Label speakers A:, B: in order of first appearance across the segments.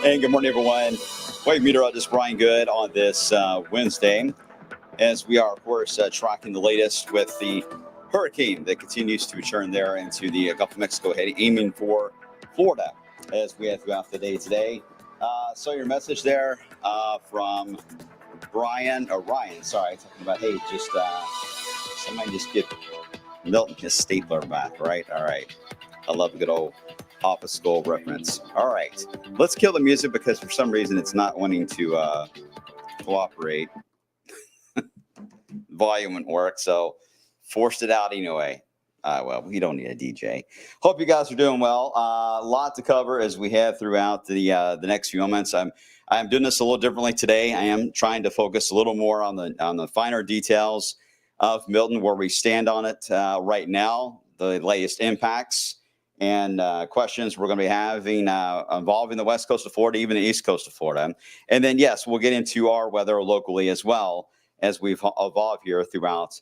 A: And good morning, everyone. Wave meteorologist Brian Good on this Wednesday, as we are, of course, tracking the latest with the hurricane that continues to churn there into the Gulf of Mexico, aiming for Florida as we head throughout the day today. Saw your message there from Ryan, talking about, hey, just somebody just get Milton his stapler back, right? All right. I love a good old office school reference. All right. Let's kill the music because for some reason it's not wanting to cooperate. Volume wouldn't work, so forced it out anyway. Well, we don't need a DJ. Hope you guys are doing well. A lot to cover as we have throughout the next few moments. I'm doing this a little differently today. I am trying to focus a little more on the finer details of Milton, where we stand on it right now, the latest impacts and questions we're going to be having involving the west coast of Florida, even the east coast of Florida. And then, yes, we'll get into our weather locally as well as we've evolved here throughout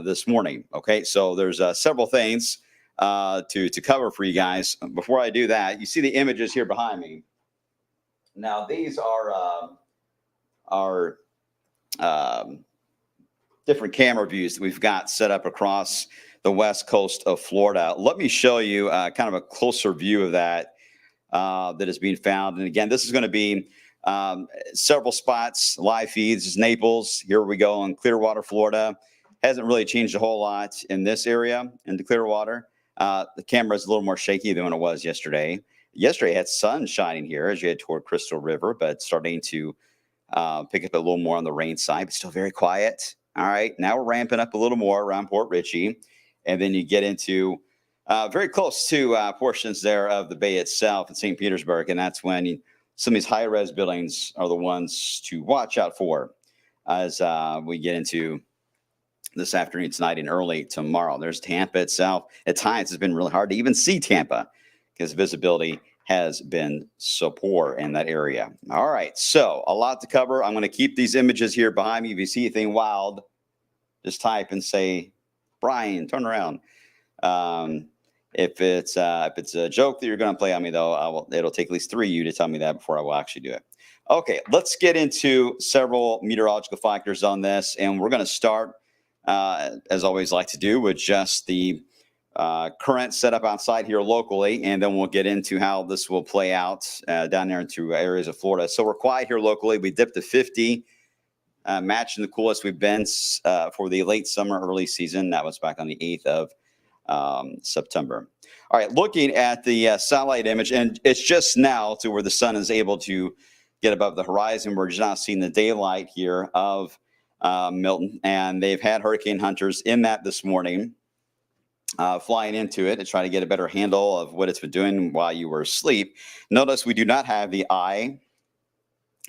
A: this morning. Okay, so there's several things to cover for you guys. Before I do that, you see the images here behind me. Now, these are different camera views that we've got set up across the west coast of Florida. Let me show you kind of a closer view of that that is being found. And again, this is going to be several spots, live feeds. This is Naples. Here we go in Clearwater, Florida. Hasn't really changed a whole lot in this area in the Clearwater. The camera is a little more shaky than when it was yesterday. Yesterday had sun shining here as you head toward Crystal River, but starting to pick up a little more on the rain side, but still very quiet. All right, now we're ramping up a little more around Port Richey. And then you get into very close to portions there of the bay itself in St. Petersburg. And that's when some of these high-res buildings are the ones to watch out for as we get into this afternoon, tonight, and early tomorrow. There's Tampa itself. At times, it's been really hard to even see Tampa because visibility has been so poor in that area. All right, so a lot to cover. I'm going to keep these images here behind me. If you see anything wild, just type and say, Brian, turn around. If it's a joke that you're going to play on me, though, it'll take at least 3 of you to tell me that before I will actually do it. Okay, let's get into several meteorological factors on this, and we're going to start, as always like to do, with just the current setup outside here locally, and then we'll get into how this will play out down there into areas of Florida. So we're quiet here locally. We dipped to 50. Matching the coolest we've been for the late summer, early season. That was back on the 8th of September. All right, looking at the satellite image, and it's just now to where the sun is able to get above the horizon. We're just not seeing the daylight here of Milton, and they've had hurricane hunters in that this morning, flying into it to try to get a better handle of what it's been doing while you were asleep. Notice we do not have the eye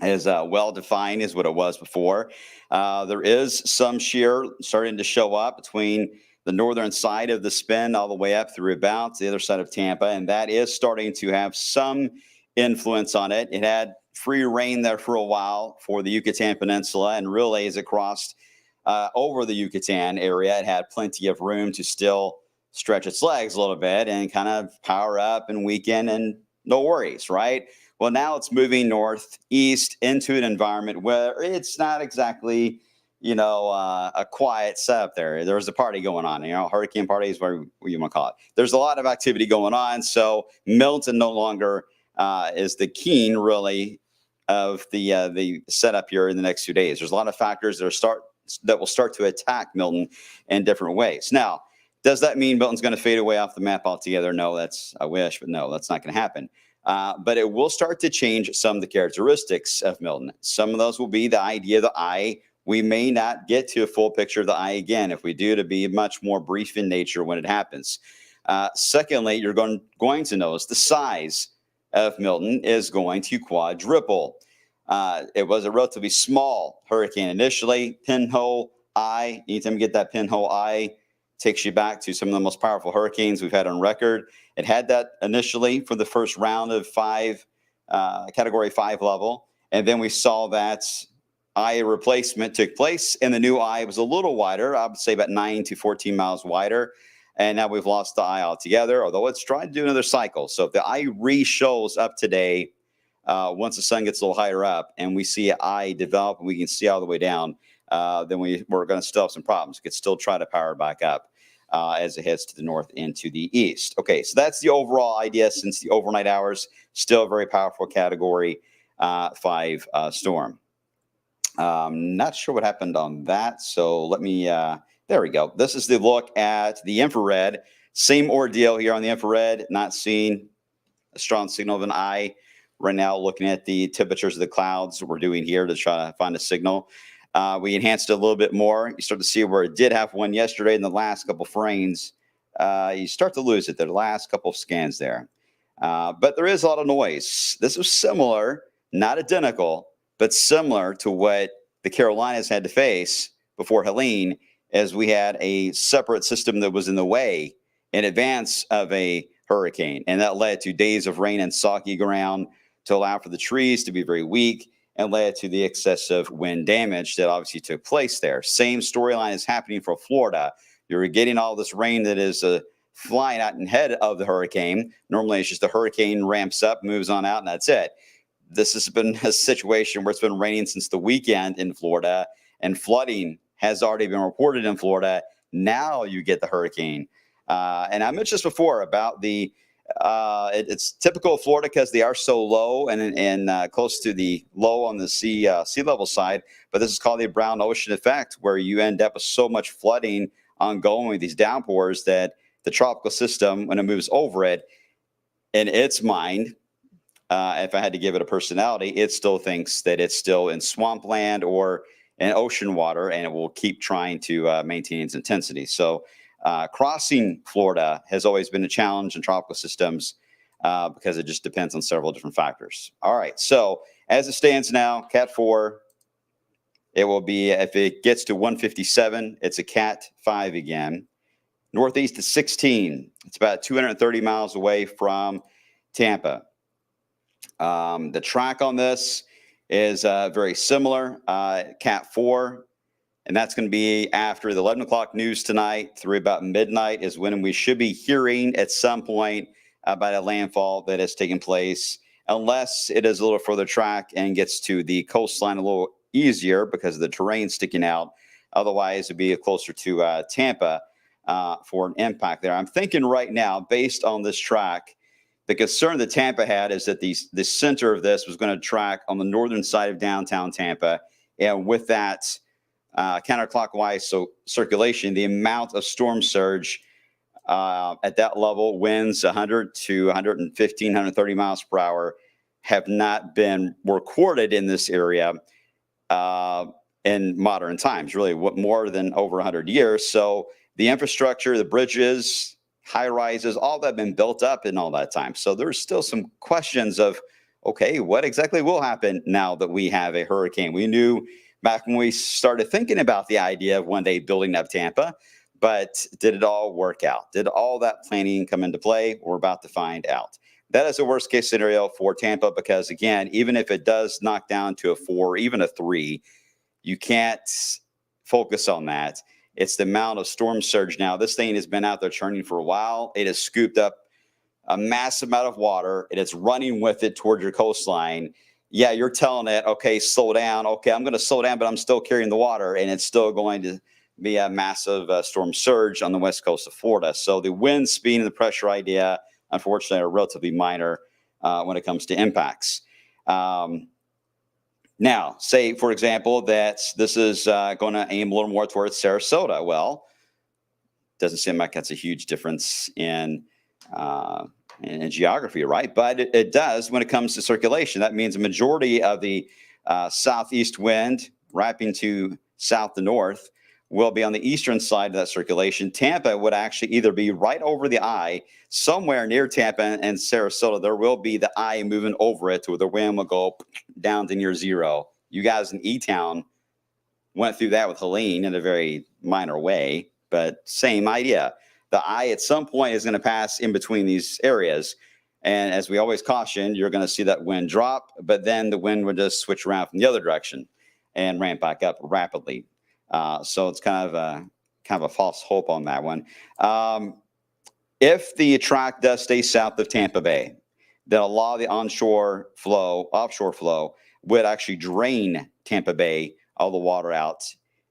A: as well-defined as what it was before. There is some shear starting to show up between the northern side of the spin all the way up through about the other side of Tampa, and that is starting to have some influence on it. It had free reign there for a while for the Yucatan Peninsula, and really as it crossed over the Yucatan area, it had plenty of room to still stretch its legs a little bit and kind of power up and weaken, and no worries, right? Well, now it's moving northeast into an environment where it's not exactly, a quiet setup there. There's a party going on, hurricane parties, whatever you want to call it. There's a lot of activity going on. So Milton no longer is the keen, really, of the setup here in the next few days. There's a lot of factors that will start to attack Milton in different ways. Now, does that mean Milton's going to fade away off the map altogether? No, I wish, but no, that's not going to happen. But it will start to change some of the characteristics of Milton. Some of those will be the idea of the eye. We may not get to a full picture of the eye again. If we do, to be much more brief in nature when it happens. Secondly, you're going to notice the size of Milton is going to quadruple. It was a relatively small hurricane initially. Pinhole eye. Anytime you get that pinhole eye, takes you back to some of the most powerful hurricanes we've had on record. It had that initially for the first round of category 5 level. And then we saw that eye replacement took place, and the new eye was a little wider. I would say about 9 to 14 miles wider. And now we've lost the eye altogether, although it's trying to do another cycle. So if the eye re-shows up today, once the sun gets a little higher up and we see an eye develop and we can see all the way down, then we're going to still have some problems. We could still try to power back up as it heads to the north and to the east. Okay, so that's the overall idea since the overnight hours. Still a very powerful Category 5 storm. Not sure what happened on that. So let me, there we go. This is the look at the infrared. Same ordeal here on the infrared, not seeing a strong signal of an eye. Right now, looking at the temperatures of the clouds, we're doing here to try to find a signal. We enhanced it a little bit more. You start to see where it did have one yesterday in the last couple frames. You start to lose it the last couple of scans there. But there is a lot of noise. This was similar, not identical, but similar to what the Carolinas had to face before Helene, as we had a separate system that was in the way in advance of a hurricane. And that led to days of rain and soggy ground to allow for the trees to be very weak and led to the excessive wind damage that obviously took place there. Same storyline is happening for Florida. You're getting all this rain that is flying out ahead of the hurricane. Normally, it's just the hurricane ramps up, moves on out, and that's it. This has been a situation where it's been raining since the weekend in Florida, and flooding has already been reported in Florida. Now you get the hurricane. And I mentioned this before about the it's typical of Florida because they are so low and close to the low on the sea level side. But this is called the brown ocean effect, where you end up with so much flooding ongoing with these downpours that the tropical system, when it moves over it, in its mind, if I had to give it a personality, it still thinks that it's still in swampland or in ocean water, and it will keep trying to maintain its intensity. So crossing Florida has always been a challenge in tropical systems because it just depends on several different factors. All right, so as it stands now, Cat 4, it will be, if it gets to 157, it's a Cat 5 again. Northeast to 16. It's about 230 miles away from Tampa. The track on this is very similar, Cat 4. And that's going to be after the 11 o'clock news tonight through about midnight is when we should be hearing at some point about a landfall that has taken place, unless it is a little further track and gets to the coastline a little easier because of the terrain sticking out. Otherwise, it'd be closer to Tampa for an impact there. I'm thinking right now, based on this track, the concern that Tampa had is that the center of this was going to track on the northern side of downtown Tampa. And with that, counterclockwise circulation, the amount of storm surge at that level, winds 100 to 115, 130 miles per hour, have not been recorded in this area in modern times, really more than over 100 years. So the infrastructure, the bridges, high rises, all that have been built up in all that time. So there's still some questions of, okay, what exactly will happen now that we have a hurricane? We knew back when we started thinking about the idea of one day building up Tampa, but did it all work out? Did all that planning come into play? We're about to find out. That is a worst case scenario for Tampa because, again, even if it does knock down to a 4, even a 3, you can't focus on that. It's the amount of storm surge now. This thing has been out there churning for a while. It has scooped up a massive amount of water, and it's running with it toward your coastline. Yeah, you're telling it, okay, slow down. Okay, I'm going to slow down, but I'm still carrying the water, and it's still going to be a massive storm surge on the west coast of Florida. So the wind speed and the pressure idea, unfortunately, are relatively minor when it comes to impacts. Now, say, for example, that this is going to aim a little more towards Sarasota. Well, doesn't seem like that's a huge difference in geography, right? But it does when it comes to circulation. That means a majority of the southeast wind wrapping to south to north will be on the eastern side of that circulation. Tampa would actually either be right over the eye, somewhere near Tampa and Sarasota, there will be the eye moving over it to where the wind will go down to near zero. You guys in E-Town went through that with Helene in a very minor way, but same idea. The eye at some point is going to pass in between these areas. And as we always caution, you're going to see that wind drop, but then the wind would just switch around from the other direction and ramp back up rapidly. So it's kind of a false hope on that one. If the track does stay south of Tampa Bay, then a lot of the offshore flow would actually drain Tampa Bay, all the water out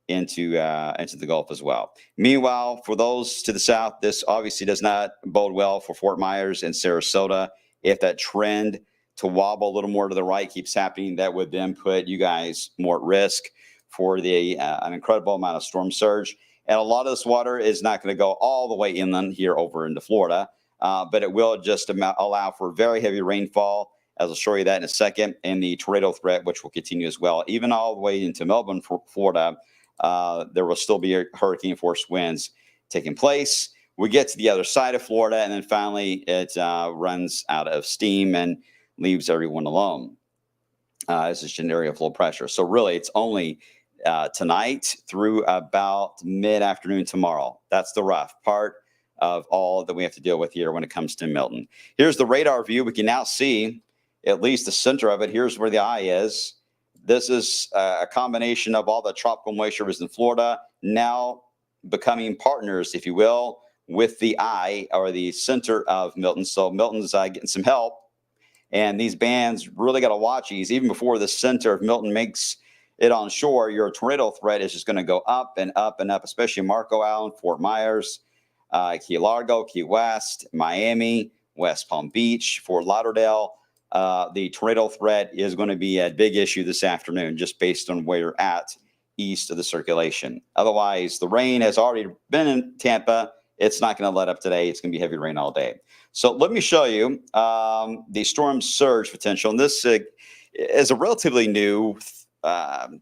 A: into the Gulf as well. Meanwhile, for those to the south, this obviously does not bode well for Fort Myers and Sarasota. If that trend to wobble a little more to the right keeps happening, that would then put you guys more at risk for an incredible amount of storm surge. And a lot of this water is not going to go all the way inland here over into Florida, but it will just allow for very heavy rainfall, as I'll show you that in a second, and the tornado threat, which will continue as well. Even all the way into Melbourne, Florida, there will still be hurricane force winds taking place. We get to the other side of Florida, and then finally it runs out of steam and leaves everyone alone. This is an area of low pressure. So really, it's only tonight through about mid-afternoon tomorrow. That's the rough part of all that we have to deal with here when it comes to Milton. Here's the radar view. We can now see at least the center of it. Here's where the eye is. This is a combination of all the tropical moisture was in Florida now becoming partners, if you will, with the eye or the center of Milton. So Milton's getting some help. And these bands really got to watch these. Even before the center of Milton makes it on shore, your tornado threat is just going to go up and up and up, especially Marco Island, Fort Myers, Key Largo, Key West, Miami, West Palm Beach, Fort Lauderdale. The tornado threat is going to be a big issue this afternoon, just based on where you're at east of the circulation. Otherwise, the rain has already been in Tampa. It's not going to let up today. It's going to be heavy rain all day. So let me show you the storm surge potential. And this is a relatively new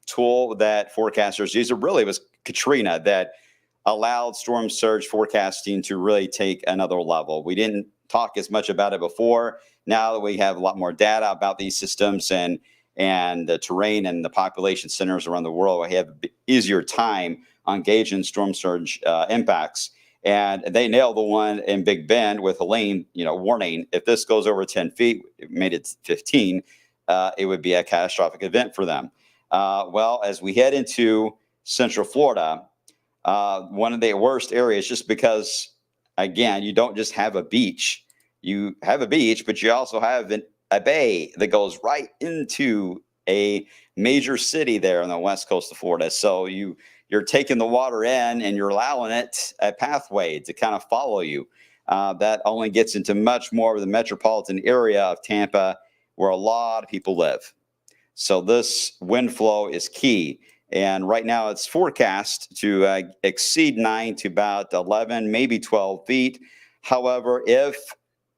A: tool that forecasters use. It really was Katrina that allowed storm surge forecasting to really take another level. We didn't talk as much about it before. Now that we have a lot more data about these systems and the terrain and the population centers around the world, we have an easier time on gauging storm surge impacts. And they nailed the one in Big Bend with Helene, warning, if this goes over 10 feet, it made it 15, it would be a catastrophic event for them. Well, as we head into Central Florida, one of the worst areas, just because, again, you don't just have a beach. You have a beach, but you also have a bay that goes right into a major city there on the west coast of Florida. So you're taking the water in and you're allowing it a pathway to kind of follow you. That only gets into much more of the metropolitan area of Tampa, where a lot of people live. So this wind flow is key. And right now it's forecast to exceed 9 to about 11, maybe 12 feet. However, if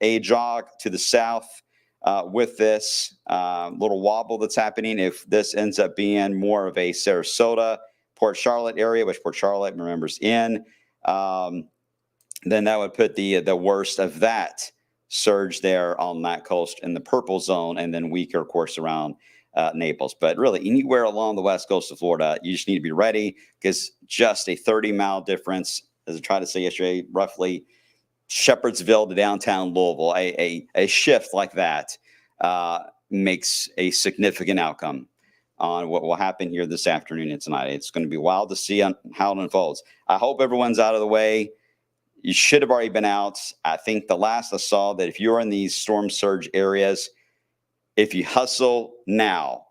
A: a jog to the south with this little wobble that's happening, if this ends up being more of a Sarasota, Port Charlotte area, which Port Charlotte, remembers, in, then that would put the worst of that surge there on that coast in the purple zone, and then weaker, of course, around Naples. But really, anywhere along the west coast of Florida, you just need to be ready, because just a 30-mile difference, as I tried to say yesterday, roughly Shepherdsville to downtown Louisville, a shift like that makes a significant outcome on what will happen here this afternoon and tonight. It's going to be wild to see how it unfolds. I hope everyone's out of the way. You should have already been out. I think the last I saw that if you're in these storm surge areas, if you hustle now,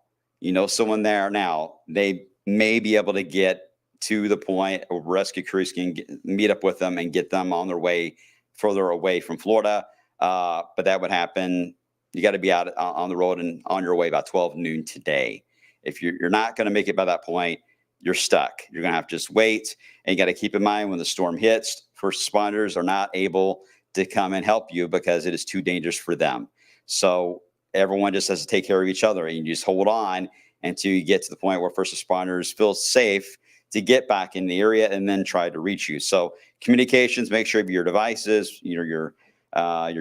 A: someone there now, they may be able to get to the point where rescue crews can meet up with them and get them on their way further away from Florida. But that would happen. You got to be out on the road and on your way about 12 noon today. If you're not going to make it by that point, you're stuck. You're going to have to just wait. And you got to keep in mind, when the storm hits, first responders are not able to come and help you because it is too dangerous for them. So everyone just has to take care of each other, and you just hold on until you get to the point where first responders feel safe to get back in the area and then try to reach you. So communications, make sure your devices, your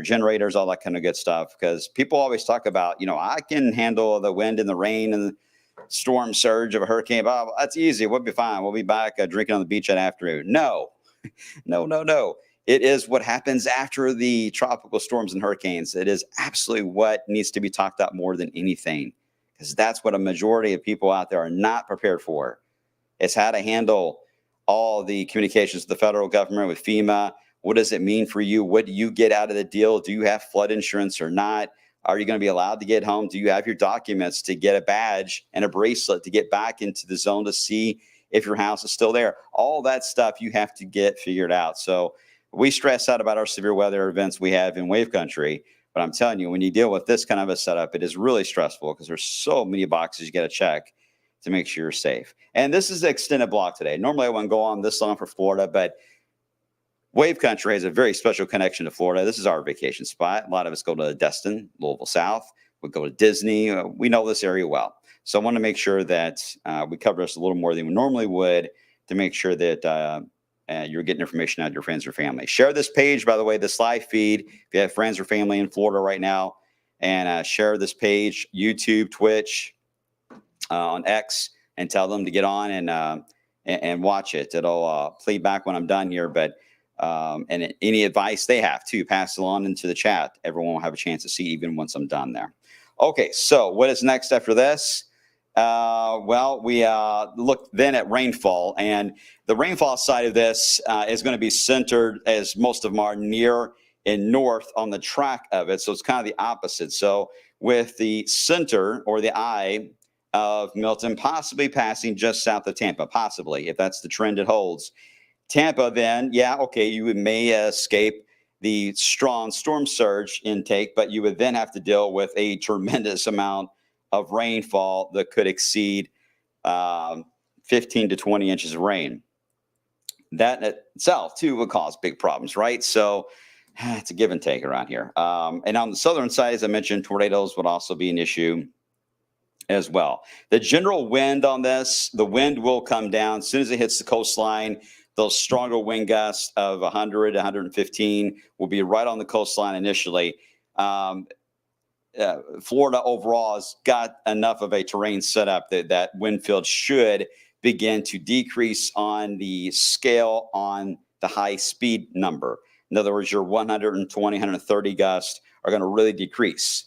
A: generators, all that kind of good stuff, because people always talk about, I can handle the wind and the rain and the storm surge of a hurricane. Oh, that's easy. We'll be fine. We'll be back drinking on the beach that afternoon. No. It is what happens after the tropical storms and hurricanes. It is absolutely what needs to be talked about more than anything, because that's what a majority of people out there are not prepared for. It's how to handle all the communications with the federal government, with FEMA. What does it mean for you? What do you get out of the deal? Do you have flood insurance or not? Are you going to be allowed to get home? Do you have your documents to get a badge and a bracelet to get back into the zone to see if your house is still there? All that stuff you have to get figured out. So we stress out about our severe weather events we have in wave country. But I'm telling you, when you deal with this kind of a setup, it is really stressful because there's so many boxes you got to check to make sure you're safe. And this is the extended block today. Normally I wouldn't go on this long for Florida, but wave country has a very special connection to Florida. This is our vacation spot. A lot of us go to Destin, Louisville South. We go to Disney. We know this area well. So I want to make sure that we cover this a little more than we normally would to make sure that you're getting information out to your friends or family. Share this page, by the way, this live feed. If you have friends or family in Florida right now, and share this page, YouTube, Twitch, on X, and tell them to get on and watch it. It'll play back when I'm done here, but and any advice they have to pass it on into the chat. Everyone will have a chance to see even once I'm done there. Okay, so what is next after this? Well, we look then at rainfall, and the rainfall side of this is going to be centered, as most of them are, near and north on the track of it. So it's kind of the opposite. So with the center or the eye of Milton possibly passing just south of Tampa, possibly, if that's the trend it holds. Tampa, then, yeah, okay, you may escape the strong storm surge intake, but you would then have to deal with a tremendous amount of rainfall that could exceed 15 to 20 inches of rain. That in itself, too, would cause big problems, right? So it's a give and take around here. And on the southern side, as I mentioned, tornadoes would also be an issue as well. The general wind on this, the wind will come down as soon as it hits the coastline. Those stronger wind gusts of 100, 115 will be right on the coastline initially. Florida overall has got enough of a terrain setup that wind field should begin to decrease on the scale on the high speed number. In other words, your 120, 130 gusts are going to really decrease.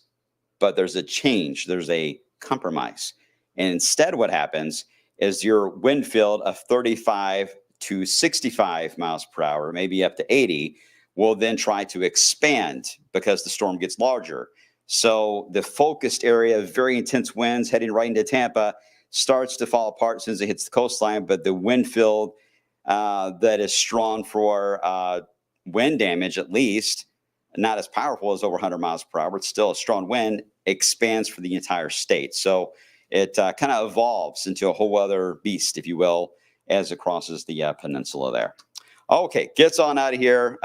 A: But there's a change. There's a compromise. And instead what happens is your wind field of 35 to 65 miles per hour, maybe up to 80, will then try to expand because the storm gets larger. So the focused area of very intense winds heading right into Tampa starts to fall apart as soon as it hits the coastline, but the wind field that is strong for wind damage, at least, not as powerful as over 100 miles per hour, it's still a strong wind, expands for the entire state. So it kind of evolves into a whole other beast, if you will, as it crosses the peninsula there. Okay, gets on out of here,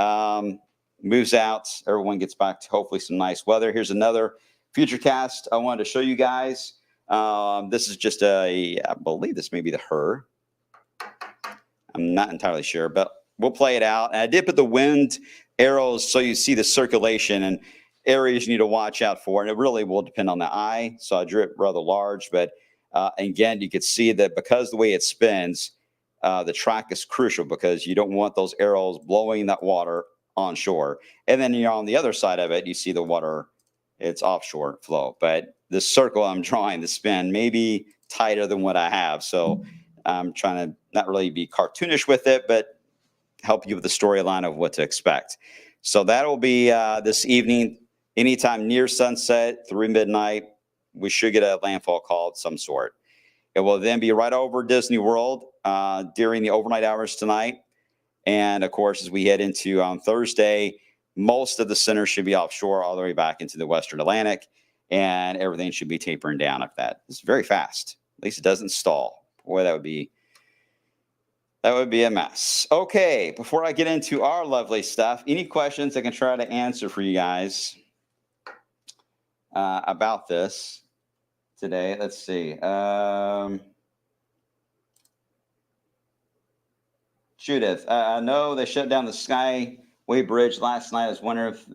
A: moves out. Everyone gets back to hopefully some nice weather. Here's another future cast I wanted to show you guys. This is just I believe this may be the HER. I'm not entirely sure, but we'll play it out. And I did put the wind arrows so you see the circulation and areas you need to watch out for. And it really will depend on the eye. So I drew it rather large, but again, you could see that because the way it spins, the track is crucial because you don't want those arrows blowing that water onshore. And then you're on the other side of it, you see the water, it's offshore flow. But the circle I'm drawing, the spin, may be tighter than what I have. So I'm trying to not really be cartoonish with it, but help you with the storyline of what to expect. So that'll be this evening, anytime near sunset through midnight. We should get a landfall call of some sort. It will then be right over Disney World during the overnight hours tonight. And of course, as we head into Thursday, most of the center should be offshore all the way back into the Western Atlantic, and everything should be tapering down at that. It's very fast. At least it doesn't stall. Boy, that would be a mess. Okay, before I get into our lovely stuff, any questions I can try to answer for you guys about this today? Let's see. Judith, I know they shut down the Skyway Bridge last night. I was wondering if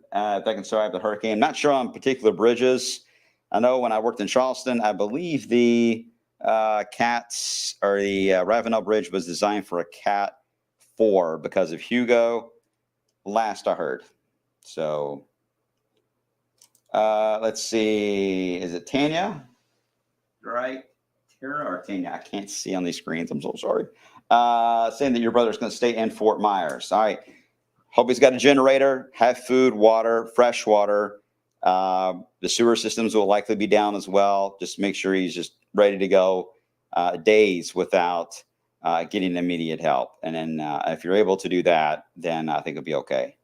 A: they can survive the hurricane. I'm not sure on particular bridges. I know when I worked in Charleston, I believe the Cats or the Ravenel Bridge was designed for a Cat 4 because of Hugo, last I heard. So let's see. Is it Tanya? Right? Tara or Tanya? I can't see on these screens. I'm so sorry. Saying that your brother's going to stay in Fort Myers. All right. Hope he's got a generator, have food, water, fresh water. The sewer systems will likely be down as well. Just make sure he's just ready to go days without getting immediate help. And then if you're able to do that, then I think it'll be okay.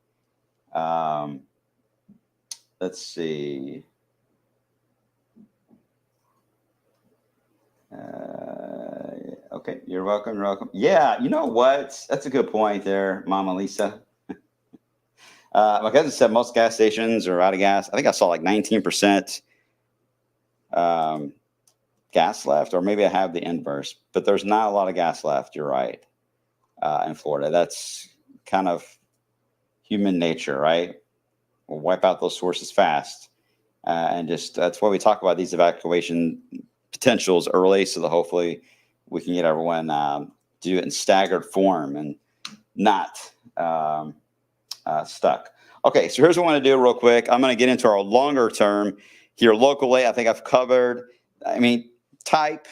A: Let's see. Okay, you're welcome. You're welcome. Yeah, you know what? That's a good point there, Mama Lisa. My cousin said most gas stations are out of gas. I think I saw like 19% gas left, or maybe I have the inverse, but there's not a lot of gas left. You're right. In Florida, that's kind of human nature, right? We'll wipe out those sources fast. And just that's why we talk about these evacuation potentials early, so that hopefully we can get everyone do it in staggered form and not stuck. Okay, so here's what I want to do real quick. I'm going to get into our longer term here locally. I think I've covered, type,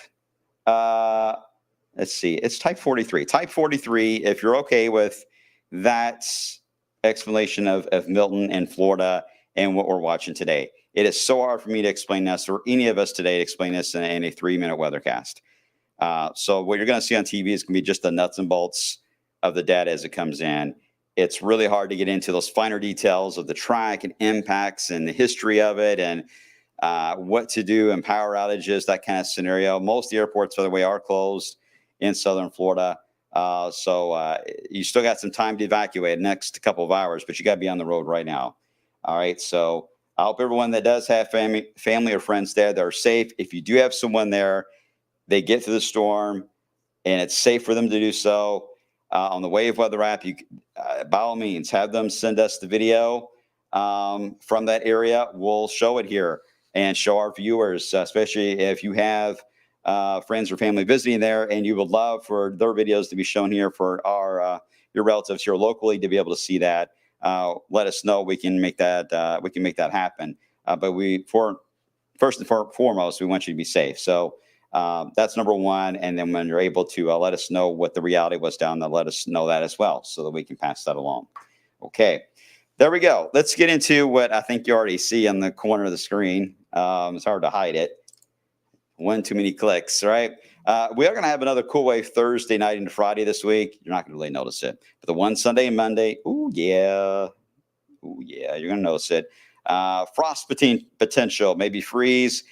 A: let's see, it's type 43. Type 43, if you're okay with that explanation of Milton and Florida and what we're watching today. It is so hard for me to explain this, or any of us today to explain this in a 3-minute weathercast. So what you're going to see on TV is going to be just the nuts and bolts of the data as it comes in. It's really hard to get into those finer details of the track and impacts and the history of it, and what to do and power outages, that kind of scenario. Most of the airports, by the way, are closed in southern Florida. So you still got some time to evacuate next couple of hours, but you got to be on the road right now. All right. So I hope everyone that does have family or friends there, they're safe. If you do have someone there, they get through the storm and it's safe for them to do so. On the Wave Weather app, you by all means have them send us the video from that area. We'll show it here and show our viewers, especially if you have friends or family visiting there, and you would love for their videos to be shown here for our your relatives here locally to be able to see that. Let us know. We can make that happen. But first and foremost, we want you to be safe. So that's number one. And then when you're able to let us know what the reality was down there, let us know that as well, so that we can pass that along. Okay, there we go. Let's get into what I think you already see on the corner of the screen. It's hard to hide it. One too many clicks, right? We are going to have another Cool Wave Thursday night into Friday this week. You're not going to really notice it. But the one Sunday and Monday, you're going to notice it. Frost potential, maybe freeze,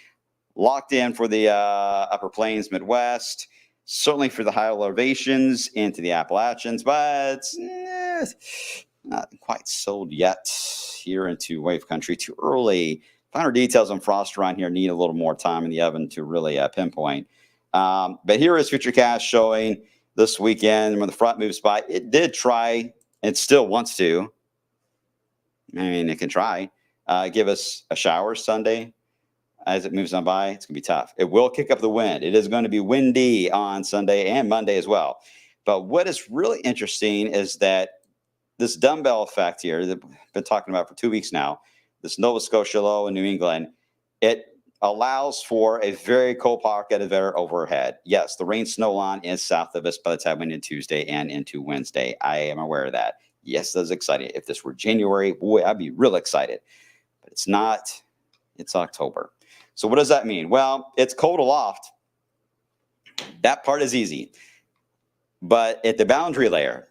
A: locked in for the upper plains, Midwest, certainly for the higher elevations into the Appalachians, but not quite sold yet here into Wave Country. Too early. Finer details on frost around here need a little more time in the oven to really pinpoint. But here is Futurecast showing this weekend when the front moves by. It did try, it still wants to. It can try. Give us a shower Sunday as it moves on by. It's going to be tough. It will kick up the wind. It is going to be windy on Sunday and Monday as well. But what is really interesting is that this dumbbell effect here that we've been talking about for 2 weeks now, this Nova Scotia low in New England, it allows for a very cold pocket of air overhead. Yes, the rain snow line is south of us by the time we end Tuesday and into Wednesday. I am aware of that. Yes, that's exciting. If this were January, boy, I'd be real excited. But it's not. It's October. So what does that mean? Well, it's cold aloft. That part is easy. But at the boundary layer,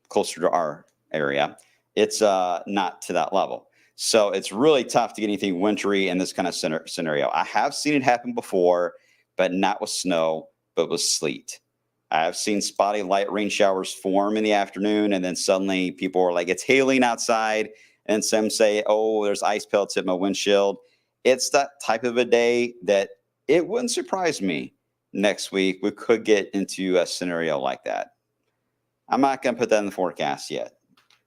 A: closer to our area, it's not to that level. So it's really tough to get anything wintry in this kind of scenario. I have seen it happen before, but not with snow, but with sleet. I have seen spotty light rain showers form in the afternoon, and then suddenly people are like, it's hailing outside, and some say, oh, there's ice pellets at my windshield. It's that type of a day that it wouldn't surprise me next week we could get into a scenario like that. I'm not going to put that in the forecast yet.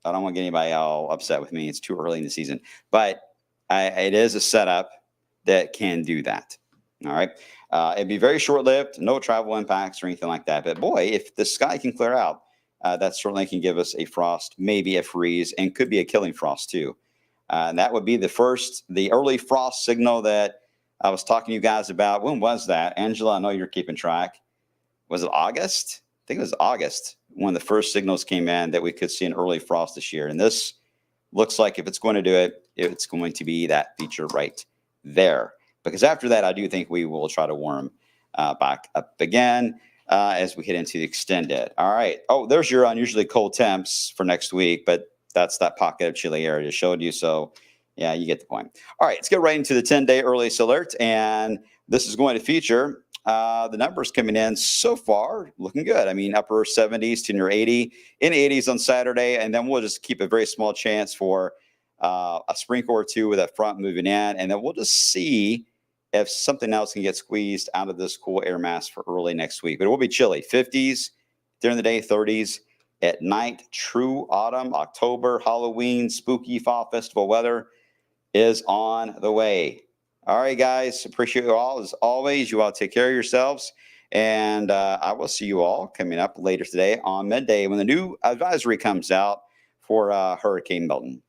A: I don't want to get anybody all upset with me. It's too early in the season. But it is a setup that can do that. All right. It'd be very short-lived, no travel impacts or anything like that. But boy, if the sky can clear out, that certainly can give us a frost, maybe a freeze, and could be a killing frost too. And that would be the early frost signal that I was talking to you guys about. When was that? Angela, I know you're keeping track. Was it August? I think it was August when the first signals came in that we could see an early frost this year. And this looks like if it's going to do it, it's going to be that feature right there. Because after that, I do think we will try to warm back up again as we get into the extended. All right. Oh, there's your unusually cold temps for next week, but that's that pocket of chilly air I just showed you. So, yeah, you get the point. All right, let's get right into the 10-day earliest alert. And this is going to feature the numbers coming in so far looking good. I mean, upper 70s to near 80, in 80s on Saturday. And then we'll just keep a very small chance for a sprinkle or two with that front moving in. And then we'll just see if something else can get squeezed out of this cool air mass for early next week. But it will be chilly, 50s during the day, 30s at night. True autumn, October, Halloween, spooky fall festival weather is on the way. All right, guys, appreciate you all. As always, you all take care of yourselves. And I will see you all coming up later today on midday when the new advisory comes out for Hurricane Milton.